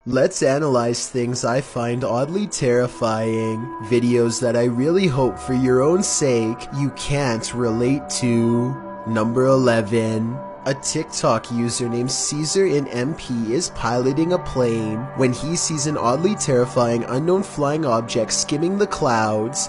Let's analyze things I find oddly terrifying, videos that I really hope for your own sake you can't relate to. Number 11. A TikTok user named Caesar in MP is piloting a plane when he sees an oddly terrifying unknown flying object skimming the clouds.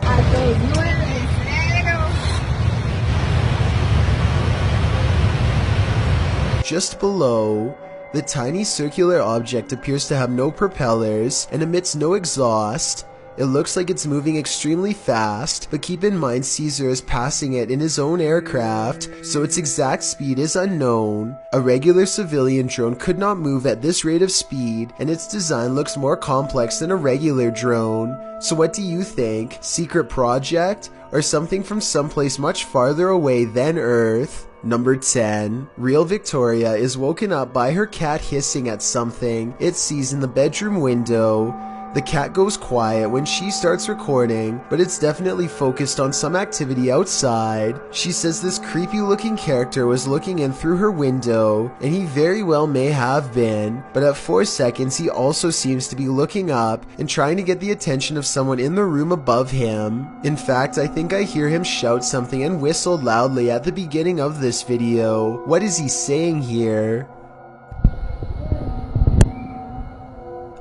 Just below, the tiny circular object appears to have no propellers and emits no exhaust. It looks like it's moving extremely fast, but keep in mind Caesar is passing it in his own aircraft, so its exact speed is unknown. A regular civilian drone could not move at this rate of speed, and its design looks more complex than a regular drone. So what do you think? Secret project? Or something from someplace much farther away than Earth? Number 10. Real Victoria is woken up by her cat hissing at something it sees in the bedroom window. The cat goes quiet when she starts recording, but it's definitely focused on some activity outside. She says this creepy looking character was looking in through her window, and he very well may have been, but at 4 seconds he also seems to be looking up and trying to get the attention of someone in the room above him. In fact, I think I hear him shout something and whistle loudly at the beginning of this video. What is he saying here?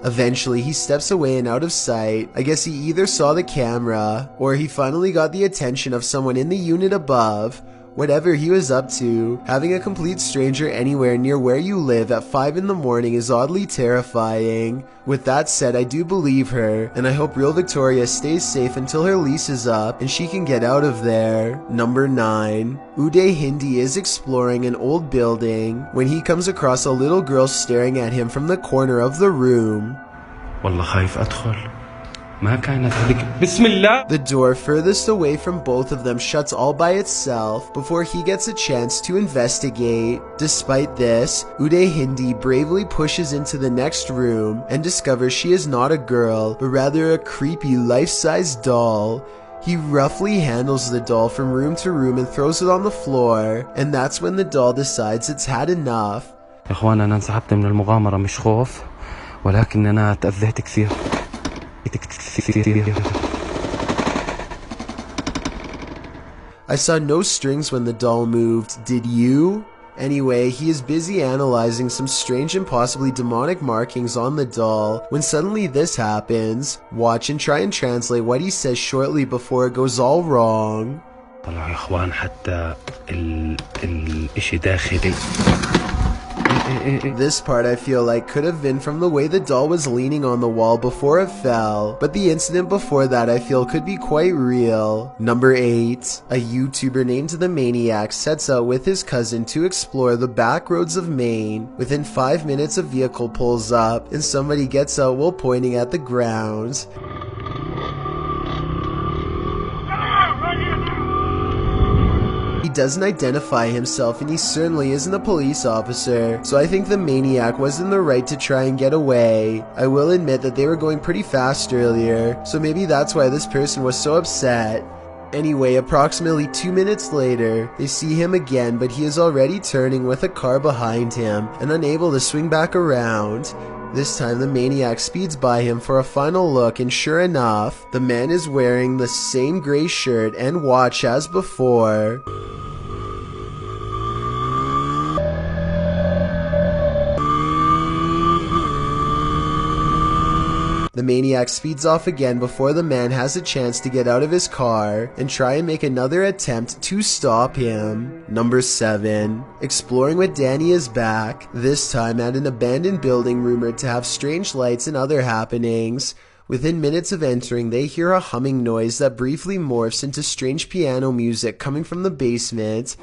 Eventually, he steps away and out of sight. I guess he either saw the camera, or he finally got the attention of someone in the unit above. Whatever he was up to, having a complete stranger anywhere near where you live at 5 in the morning is oddly terrifying. With that said, I do believe her, and I hope Real Victoria stays safe until her lease is up and she can get out of there. Number 9. Uday Hindi is exploring an old building when he comes across a little girl staring at him from the corner of the room. والله خايف أدخل. ما كانت هذيك بسم الله. The door furthest away from both of them shuts all by itself before he gets a chance to investigate. Despite this, Uday Hindi bravely pushes into the next room and discovers she is not a girl, but rather a creepy life-size doll. He roughly handles the doll from room to room and throws it on the floor, and that's when the doll decides it's had enough. يا إخوان أنا انسحبت من المغامرة مش خوف ولكن أنا تأذيت كثير. I saw no strings when the doll moved, did you? Anyway, he is busy analyzing some strange and possibly demonic markings on the doll when suddenly this happens. Watch and try and translate what he says shortly before it goes all wrong. طلعوا يا إخوان حتى الإشي داخلي. This part I feel like could have been from the way the doll was leaning on the wall before it fell, but the incident before that I feel could be quite real. Number 8. A YouTuber named The Maniac sets out with his cousin to explore the back roads of Maine. Within 5 minutes a vehicle pulls up and somebody gets out while pointing at the ground. He doesn't identify himself and he certainly isn't a police officer, so I think the maniac was in the right to try and get away. I will admit that they were going pretty fast earlier, so maybe that's why this person was so upset. Anyway, approximately 2 minutes later, they see him again, but he is already turning with a car behind him and unable to swing back around. This time the maniac speeds by him for a final look, and sure enough, the man is wearing the same gray shirt and watch as before. The maniac speeds off again before the man has a chance to get out of his car and try and make another attempt to stop him. Number 7. Exploring with Danny is back, this time at an abandoned building rumored to have strange lights and other happenings. Within minutes of entering, they hear a humming noise that briefly morphs into strange piano music coming from the basement.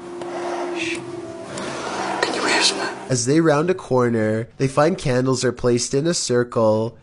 As they round a corner, they find candles are placed in a circle.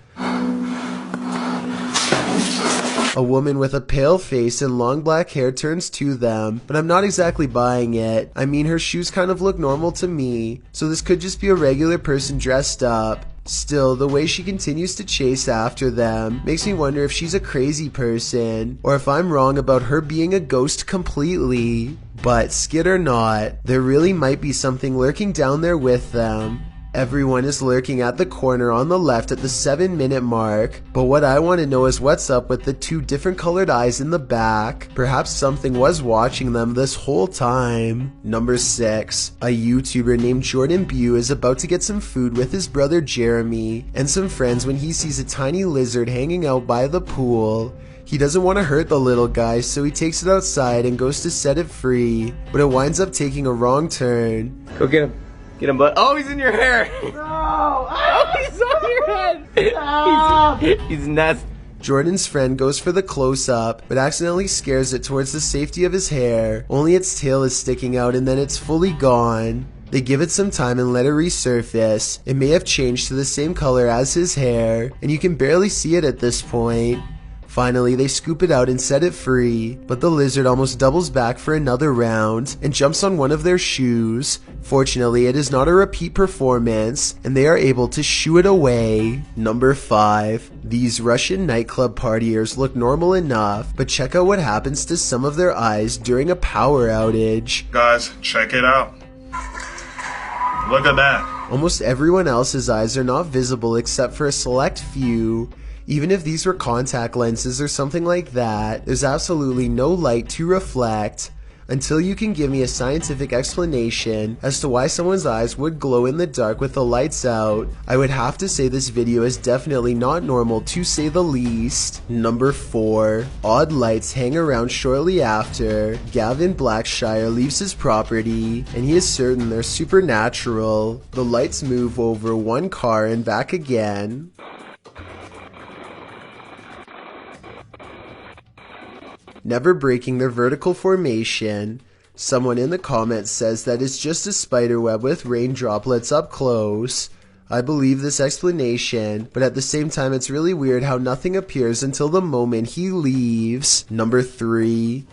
A woman with a pale face and long black hair turns to them, but I'm not exactly buying it. I mean, her shoes kind of look normal to me, so this could just be a regular person dressed up. Still, the way she continues to chase after them makes me wonder if she's a crazy person, or if I'm wrong about her being a ghost completely. But skid or not, there really might be something lurking down there with them. Everyone is lurking at the corner on the left at the 7-minute mark, but what I want to know is what's up with the 2 different colored eyes in the back. Perhaps something was watching them this whole time. Number 6. A YouTuber named Jordan Bew is about to get some food with his brother Jeremy and some friends when he sees a tiny lizard hanging out by the pool. He doesn't want to hurt the little guy, so he takes it outside and goes to set it free, but it winds up taking a wrong turn. Go get him. Get him, bud. Oh, he's in your hair. No. Oh, he's on your head. Stop. He's nasty. Jordan's friend goes for the close-up, but accidentally scares it towards the safety of his hair. Only its tail is sticking out and then it's fully gone. They give it some time and let it resurface. It may have changed to the same color as his hair, and you can barely see it at this point. Finally, they scoop it out and set it free, but the lizard almost doubles back for another round and jumps on one of their shoes. Fortunately, it is not a repeat performance, and they are able to shoo it away. Number 5. These Russian nightclub partiers look normal enough, but check out what happens to some of their eyes during a power outage. Guys, check it out. Look at that. Almost everyone else's eyes are not visible except for a select few. Even if these were contact lenses or something like that, there's absolutely no light to reflect. Until you can give me a scientific explanation as to why someone's eyes would glow in the dark with the lights out, I would have to say this video is definitely not normal to say the least. Number 4. Odd lights hang around shortly after Gavin Blackshire leaves his property, and he is certain they're supernatural. The lights move over one car and back again. Never breaking their vertical formation. Someone in the comments says that it's just a spider web with rain droplets up close. I believe this explanation, but at the same time it's really weird how nothing appears until the moment he leaves. Number 3.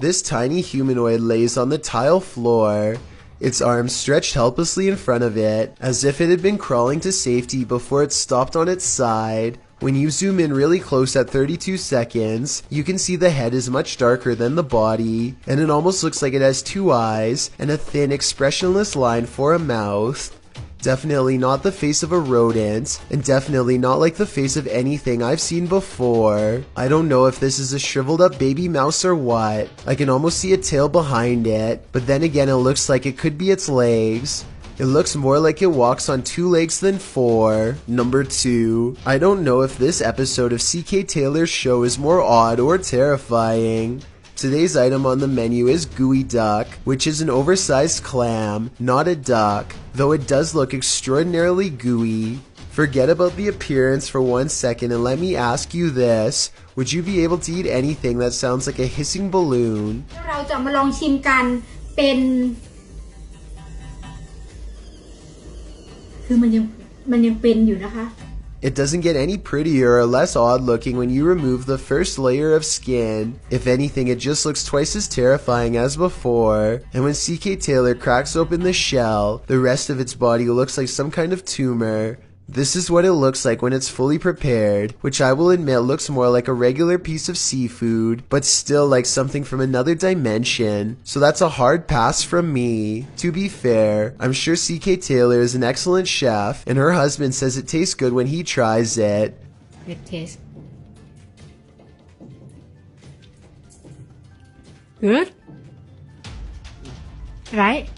This tiny humanoid lays on the tile floor, its arms stretched helplessly in front of it, as if it had been crawling to safety before it stopped on its side. When you zoom in really close at 32 seconds, you can see the head is much darker than the body, and it almost looks like it has 2 eyes and a thin, expressionless line for a mouth. Definitely not the face of a rodent, and definitely not like the face of anything I've seen before. I don't know if this is a shriveled up baby mouse or what. I can almost see a tail behind it, but then again it looks like it could be its legs. It looks more like it walks on 2 legs than 4. Number 2. I don't know if this episode of CK Taylor's show is more odd or terrifying. Today's item on the menu is gooey duck, which is an oversized clam, not a duck, though it does look extraordinarily gooey. Forget about the appearance for 1 second and let me ask you this. Would you be able to eat anything that sounds like a hissing balloon? เราจะมาลองชิมกันเป็นคือมันยังเป็นอยู่นะคะ It doesn't get any prettier or less odd looking when you remove the first layer of skin. If anything, it just looks twice as terrifying as before. And when CK Taylor cracks open the shell, the rest of its body looks like some kind of tumor. This is what it looks like when it's fully prepared, which I will admit looks more like a regular piece of seafood, but still like something from another dimension. So that's a hard pass from me. To be fair, I'm sure CK Taylor is an excellent chef, and her husband says it tastes good when he tries it. It tastes good, right?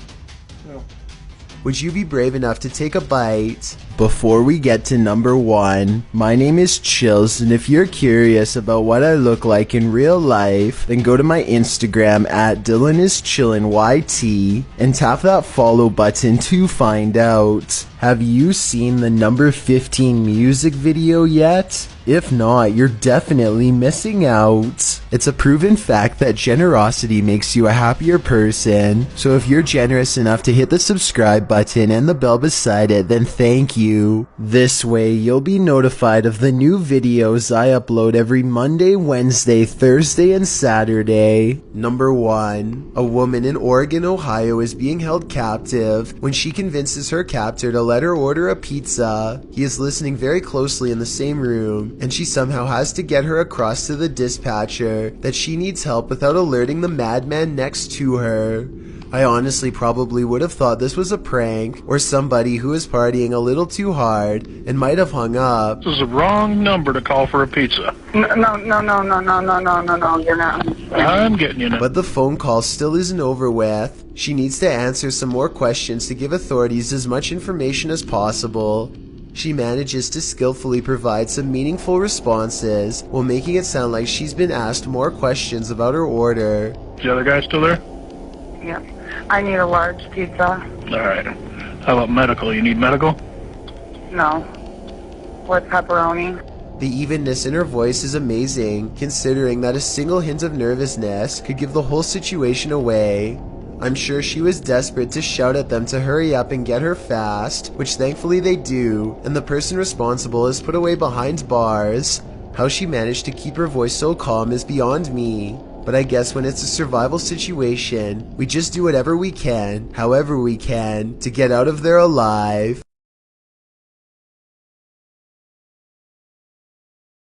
Would you be brave enough to take a bite? Before we get to number 1, my name is Chills, and if you're curious about what I look like in real life, then go to my Instagram at DylanIsChillinYT and tap that follow button to find out. Have you seen the number 15 music video yet? If not, you're definitely missing out. It's a proven fact that generosity makes you a happier person, so if you're generous enough to hit the subscribe button and the bell beside it, then thank you. This way, you'll be notified of the new videos I upload every Monday, Wednesday, Thursday, and Saturday. Number 1. A woman in Oregon, Ohio is being held captive when she convinces her captor to let her order a pizza. He is listening very closely in the same room, and she somehow has to get her across to the dispatcher that she needs help without alerting the madman next to her. I honestly probably would have thought this was a prank or somebody who was partying a little too hard and might have hung up. This is the wrong number to call for a pizza. No, you're not. I'm getting you now. But the phone call still isn't over with. She needs to answer some more questions to give authorities as much information as possible. She manages to skillfully provide some meaningful responses while making it sound like she's been asked more questions about her order. Is the other guy still there? Yeah. I need a large pizza. All right. How about medical? You need medical? No. With pepperoni. The evenness in her voice is amazing, considering that a single hint of nervousness could give the whole situation away. I'm sure she was desperate to shout at them to hurry up and get her fast, which thankfully they do, and the person responsible is put away behind bars. How she managed to keep her voice so calm is beyond me. But I guess when it's a survival situation, we just do whatever we can, however we can, to get out of there alive.